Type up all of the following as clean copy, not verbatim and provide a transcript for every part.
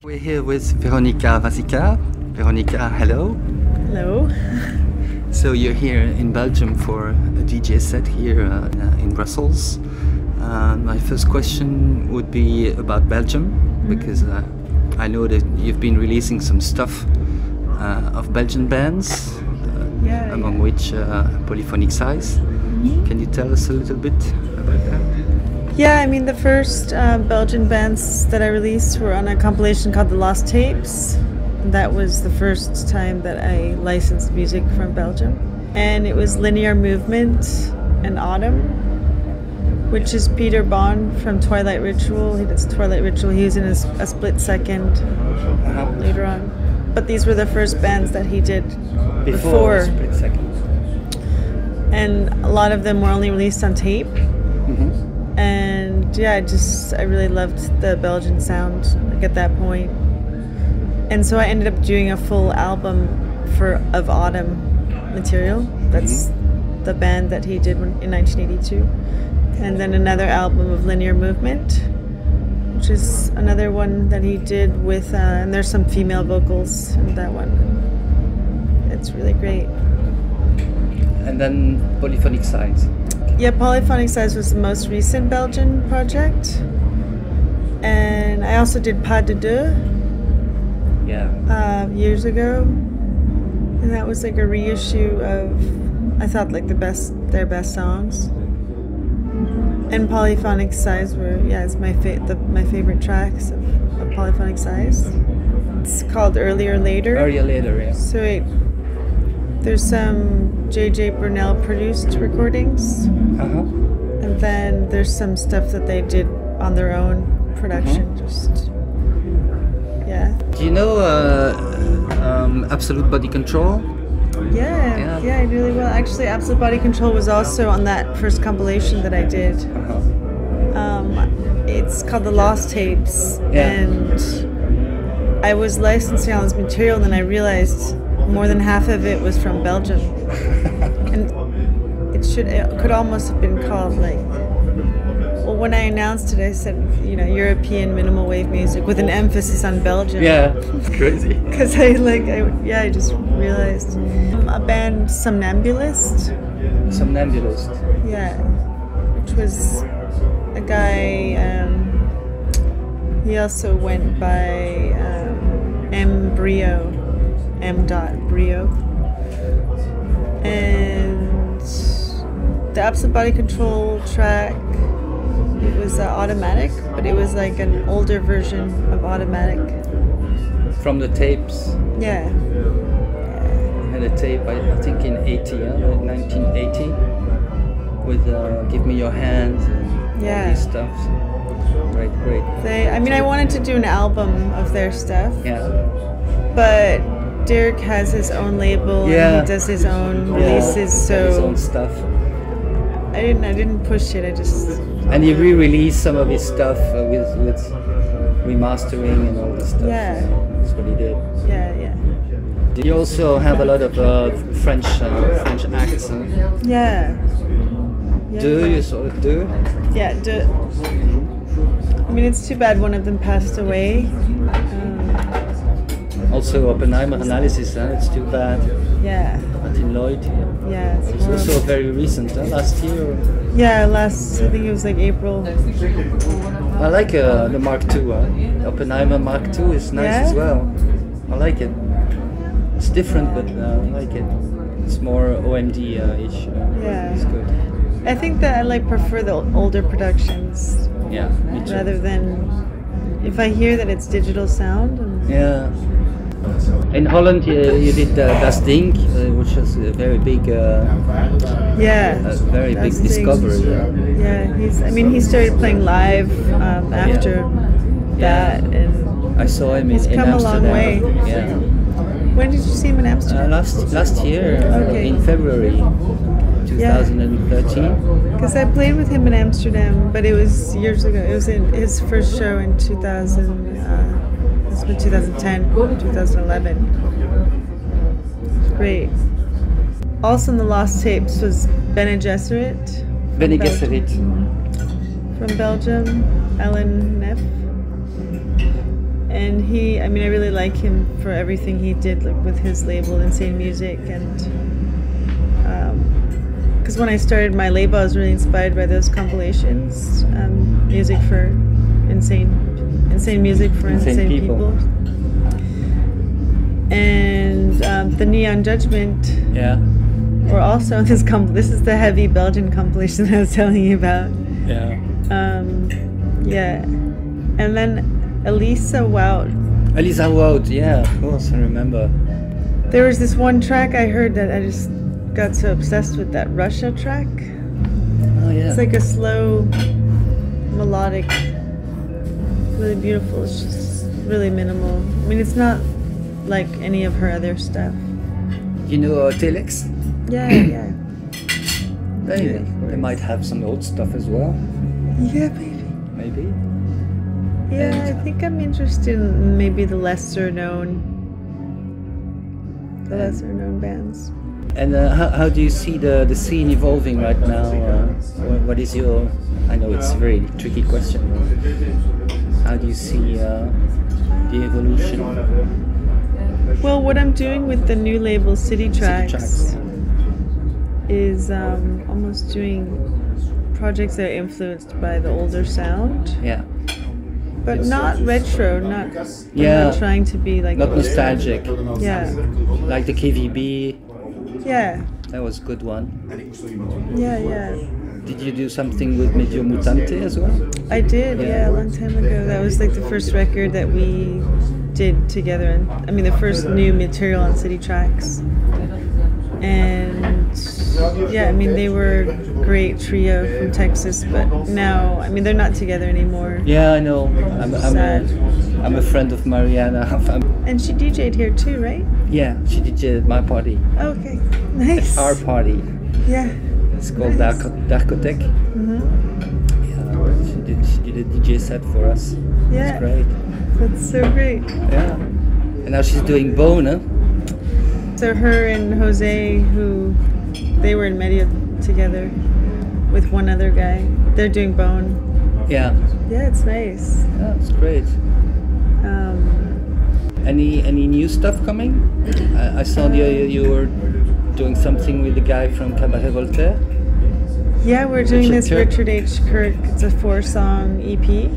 We're here with Veronica Vasicka. Veronica, hello. Hello. So you're here in Belgium for a DJ set here in Brussels. My first question would be about Belgium, because I know that you've been releasing some stuff of Belgian bands, among which Polyphonic Size. Can you tell us a little bit about that? Yeah, I mean the first Belgian bands that I released were on a compilation called The Lost Tapes. That was the first time that I licensed music from Belgium. And it was Linear Movement and Autumn, which is Peter Bond from Twilight Ritual. He does Twilight Ritual. He was in a split second later on. But these were the first bands that he did before. Split second. And a lot of them were only released on tape. And yeah, I really loved the Belgian sound at that point. And so I ended up doing a full album of Autumn material. That's the band that he did in 1982. And then another album of Linear Movement, which is another one that he did with, and there's some female vocals in that one. It's really great. And then Polyphonic Size. Yeah, Polyphonic Size was the most recent Belgian project. And I also did Pas de Deux years ago. And that was like a reissue of, I thought, like their best songs. And Polyphonic Size it's my favorite tracks of Polyphonic Size. It's called Earlier Later. Earlier Later, yeah. So there's some J.J. Brunel produced recordings. And then there's some stuff that they did on their own production. Do you know Absolute Body Control? Yeah, I really will. Actually, Absolute Body Control was also on that first compilation that I did. It's called The Lost Tapes. And I was licensing all this material, and then I realized more than half of it was from Belgium. And it could almost have been called when I announced it, I said, European minimal wave music with an emphasis on Belgium. Yeah, it's crazy. Because I just realized. A band, Somnambulist. Somnambulist. Yeah, which was a guy, he also went by M. Brio. M.Brio. And the Absolute Body Control track, it was Automatic, but it was like an older version of Automatic. From the tapes? Yeah. I had a tape, I think in 1980, with Give Me Your Hands and all these stuff. Great. I wanted to do an album of their stuff. Yeah. But Dirk has his own label and he does his own releases, so his own stuff. I didn't push it. And he re-released some of his stuff with remastering and all this stuff. Yeah, that's what he did. Yeah. Did you also have a lot of French acts? Yeah. You sort of do? Yeah, do. I mean, it's too bad one of them passed away. Also, Oppenheimer Analysis, it's too bad. Yeah. Martin Lloyd. Yeah. It's also very recent, last year. Yeah, I think it was like April. I like the Mark II. Oppenheimer Mark II is nice as well. I like it. It's different, but I like it. It's more OMD-ish. It's good. I think that I prefer the older productions. Yeah, me too. Rather than if I hear that it's digital sound. In Holland, you did Das Ding, which was a very big, very big discovery. Yeah, he started playing live after that, and I saw him he's in come Amsterdam. a long way. Yeah. When did you see him in Amsterdam? Last year, in February 2013. Because I played with him in Amsterdam, but it was years ago. It was in his first show in 2000. It's been 2010, 2011. It's great. Also in the Lost Tapes was Bene Gesserit. From Belgium, Ellen Neff. And he, I mean, I really like him for everything he did with his label, Insane Music, and because when I started my label, I was really inspired by those compilations, music for insane music for insane people. And the Neon Judgment. Yeah. Or also on this this is the heavy Belgian compilation that I was telling you about. Yeah. Yeah. And then Elisa Wout. Elisa Wout, yeah, of course, I remember. There was this one track I heard that I just got so obsessed with, that Russia track. Oh yeah. It's like a slow, melodic, really beautiful. It's just really minimal. I mean, it's not like any of her other stuff. You know Telex? Yeah, yeah. They might have some old stuff as well. Yeah, maybe. Maybe. Yeah, and I think I'm interested in maybe the lesser known bands. And how do you see the scene evolving right now? What is your... I know it's a very tricky question. How do you see the evolution? Well, what I'm doing with the new label City Tracks is almost doing projects that are influenced by the older sound. Yeah. But not retro, not trying to be like... Not nostalgic. Yeah. Like the KVB. Yeah. That was a good one. Yeah, yeah. Did you do something with Medio Mutante as well? I did, yeah, a long time ago. That was like the first record that we did together. And I mean, the first new material on City Tracks. And yeah, I mean, they were a great trio from Texas, but now, I mean, they're not together anymore. Yeah, I know. I'm a friend of Mariana. And she DJ'd here too, right? Yeah, she DJ'd at my party. Okay, nice. At our party. Yeah. It's called Darkotech. Mm-hmm. Yeah, she did a DJ set for us. Yeah. It's great. That's so great. Yeah. And now she's doing Bone, huh? So her and Jose, they were in Media together with one other guy. They're doing Bone. Yeah. Yeah, it's nice. Yeah, it's great. Any new stuff coming? I saw you were doing something with the guy from Cabaret Voltaire. Yeah, we're doing this Richard H. Kirk. It's a 4-song EP.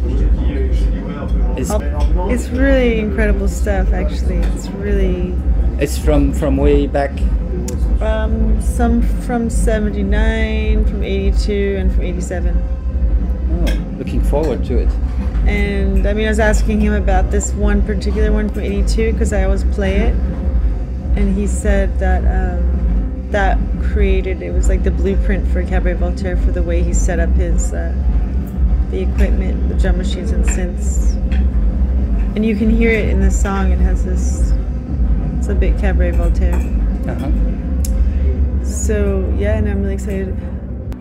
It's really incredible stuff, actually. It's from way back. Some from 79, from 82, and from 87. Oh, looking forward to it. And I mean, I was asking him about this one particular one from 82 because I always play it. And he said that that created, it was like the blueprint for Cabaret Voltaire for the way he set up his, the equipment, the drum machines and synths. And you can hear it in the song. It has this, it's a bit Cabaret Voltaire. Uh-huh. So yeah, and I'm really excited.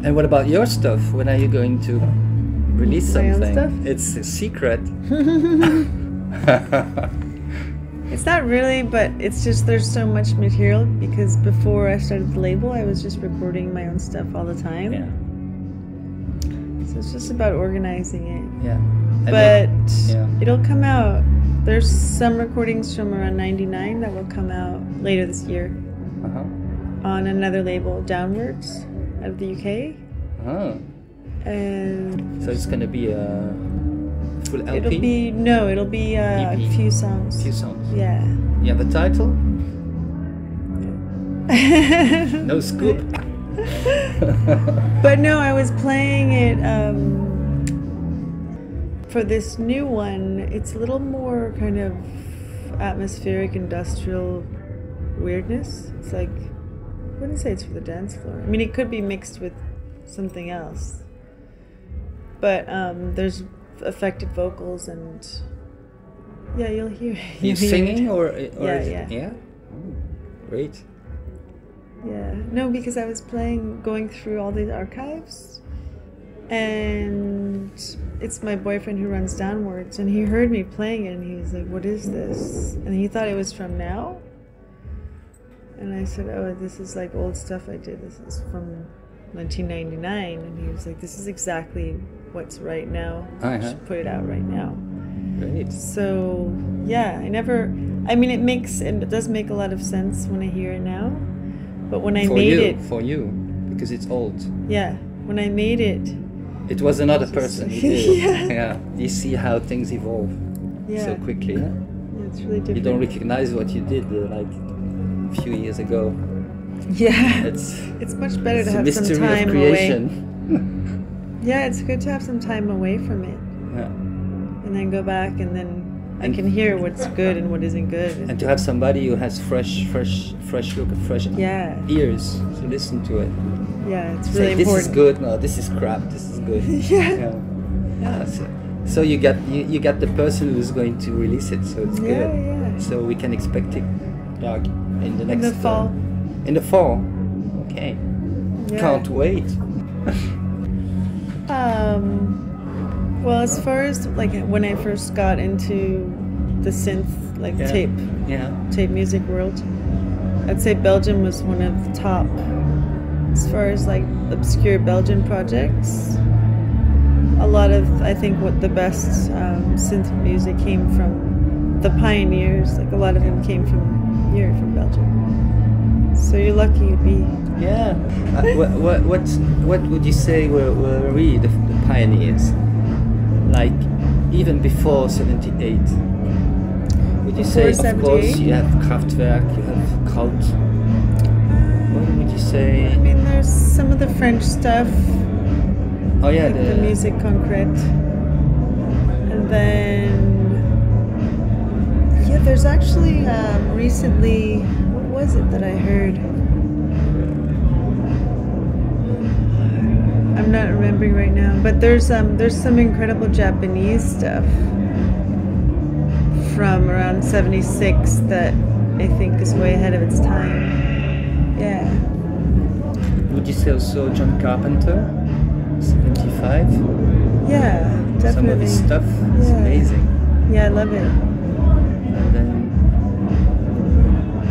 And what about your stuff? When are you going to release something? My own stuff? It's a secret. It's not really, but it's just there's so much material because before I started the label, I was just recording my own stuff all the time. Yeah. So it's just about organizing it. Yeah. But it'll come out. There's some recordings from around 99 that will come out later this year. Uh-huh. On another label, Downwards, out of the UK. Oh. And so it's gonna be a full LP? It'll be a few songs. Few songs. Yeah. You have a title? No scoop. But no, I was playing it for this new one. It's a little more kind of atmospheric, industrial weirdness. It's like, I wouldn't say it's for the dance floor. I mean, it could be mixed with something else. But there's affected vocals and yeah, you'll hear. You singing or yeah. Yeah. Oh, great. Yeah. No, because I was going through all these archives, and it's my boyfriend who runs Downwards, and he heard me playing it, and he was like, "What is this?" And he thought it was from now. And I said, "Oh, this is like old stuff I did. This is from 1999." And he was like, "This is exactly what's right now. You should put it out right now." Great. So yeah, it does make a lot of sense when I hear it now. But when I made it, for you, because it's old. yeah, when I made it, It was another person. You did. Yeah. Yeah. You see how things evolve yeah, so quickly. Yeah? it's really different. You don't recognize what you did like a few years ago. Yeah, It's it's much better it's to a have some mystery time of away. creation. Yeah, it's good to have some time away from it, Yeah. and then go back, and then I And- can hear what's good and what isn't good. And to have somebody who has fresh look and fresh Yeah, ears to listen to it. yeah, it's Say, really this important. is good. No, this is crap. This is good. Yeah. Yeah. So you get the person who's going to release it. So it's Yeah, good. yeah. So we can expect it like in the In next the fall. In the fall. Okay. Yeah. Can't wait. Well, as far as like when I first got into the synth, like Yeah. tape music world, I'd say Belgium was one of the top as far as like obscure Belgian projects. A lot of, I think, what the best synth music came from the pioneers. Like a lot of them came from here, from Belgium. So you're lucky to be. Yeah. What would you say were really the pioneers? Like even before '78. Would you say, Before of course, 78? you have Kraftwerk, you have Kraut. What would you say? I mean, there's some of the French stuff. Oh yeah, Like the music concrete. And then, yeah, there's actually recently, what was it that I heard? I'm not remembering right now, but there's some incredible Japanese stuff from around '76 that I think is way ahead of its time. Yeah. Would you say also John Carpenter? 75. Yeah, definitely. Some of his stuff is Yeah. amazing. Yeah, I love it. And then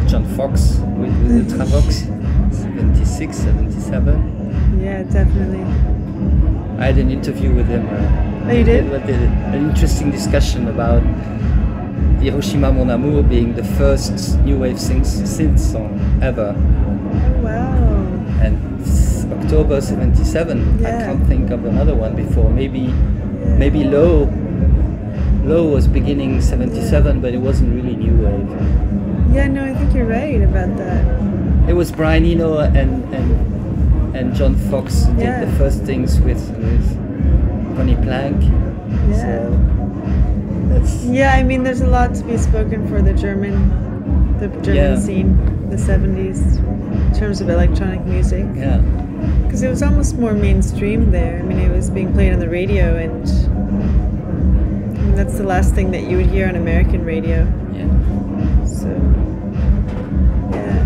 John Fox with the Travox, 76, 77. Yeah, definitely. I had an interview with him. Oh, you did? We did an interesting discussion about Hiroshima Mon Amour being the first new wave synth song ever. Oh, wow. And October 77, I Yeah. can't think of another one before. Maybe Low was beginning 77, but it wasn't really new wave. Yeah, no, I think you're right about that. It was Brian Eno and John Fox who Yeah. did the first things with Connie Plank. Yeah. So that's Yeah, I mean, there's a lot to be spoken for the German Yeah. scene, the 70s, in terms of electronic music. yeah. Because it was almost more mainstream there. I mean, it was being played on the radio, and I mean, that's the last thing that you would hear on American radio. Yeah. So, yeah.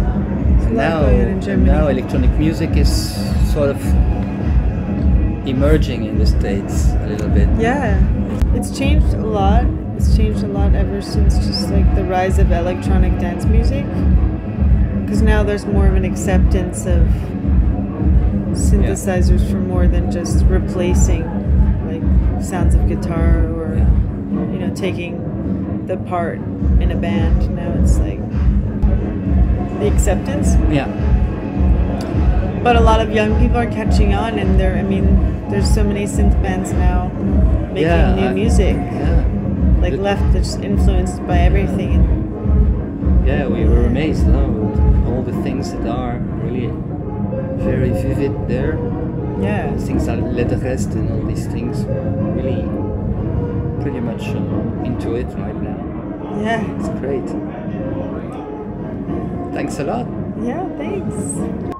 There's a And lot now, going on in Germany. now electronic music is sort of emerging in the States a little bit. Yeah, it's changed a lot. It's changed a lot ever since just like the rise of electronic dance music. Because now there's more of an acceptance of synthesizers for more than just replacing like sounds of guitar or you know, taking the part in a band. Now it's like the acceptance. Yeah. But a lot of young people are catching on, and there's so many synth bands now making new music. Yeah. Like left that's influenced by everything. Yeah, we were amazed, no, with all the things that are really very vivid there. Yeah. Things like Letter Rest and all these things, really pretty much into it right now. Yeah. It's great. Thanks a lot. Yeah, thanks.